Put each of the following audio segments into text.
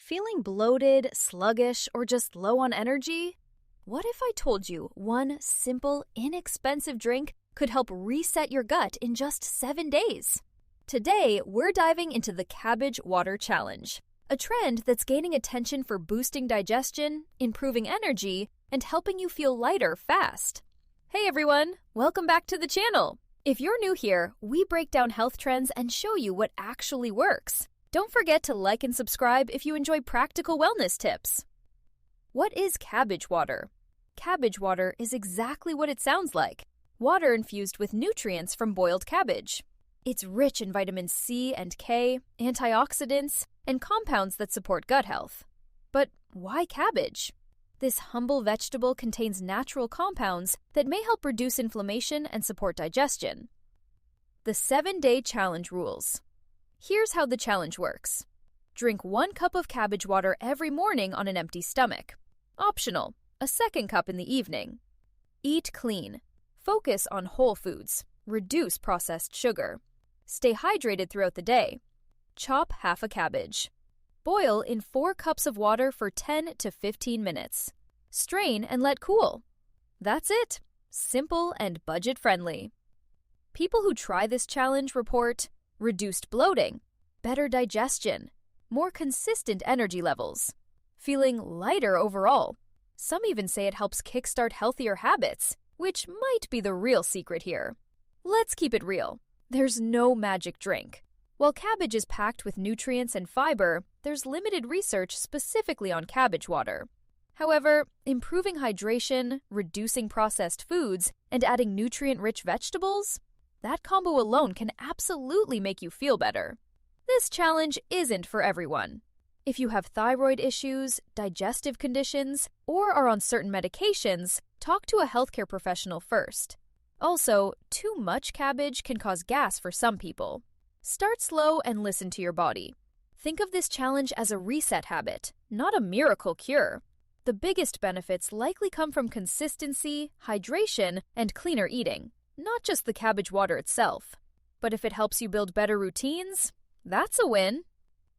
Feeling bloated, sluggish, or just low on energy? What if I told you one simple, inexpensive drink could help reset your gut in just 7 days? Today, we're diving into the Cabbage Water Challenge, a trend that's gaining attention for boosting digestion, improving energy, and helping you feel lighter fast. Hey everyone, welcome back to the channel. If you're new here, we break down health trends and show you what actually works. Don't forget to like and subscribe if you enjoy practical wellness tips. What is cabbage water? Cabbage water is exactly what it sounds like. Water infused with nutrients from boiled cabbage. It's rich in vitamin C and K, antioxidants, and compounds that support gut health. But why cabbage? This humble vegetable contains natural compounds that may help reduce inflammation and support digestion. The 7-day challenge rules. Here's how the challenge works. Drink 1 cup of cabbage water every morning on an empty stomach. Optional, a 2nd cup in the evening. Eat clean. Focus on whole foods. Reduce processed sugar. Stay hydrated throughout the day. Chop half a cabbage. Boil in 4 cups of water for 10 to 15 minutes. Strain and let cool. That's it. Simple and budget-friendly. People who try this challenge report reduced bloating, better digestion, more consistent energy levels, feeling lighter overall. Some even say it helps kickstart healthier habits, which might be the real secret here. Let's keep it real. There's no magic drink. While cabbage is packed with nutrients and fiber, there's limited research specifically on cabbage water. However, improving hydration, reducing processed foods, and adding nutrient-rich vegetables, that combo alone can absolutely make you feel better. This challenge isn't for everyone. If you have thyroid issues, digestive conditions, or are on certain medications, talk to a healthcare professional first. Also, too much cabbage can cause gas for some people. Start slow and listen to your body. Think of this challenge as a reset habit, not a miracle cure. The biggest benefits likely come from consistency, hydration, and cleaner eating, not just the cabbage water itself. But if it helps you build better routines, that's a win.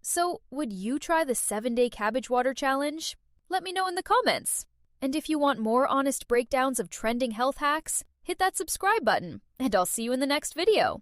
So, would you try the 7-day cabbage water challenge? Let me know in the comments. And if you want more honest breakdowns of trending health hacks, hit that subscribe button, and I'll see you in the next video.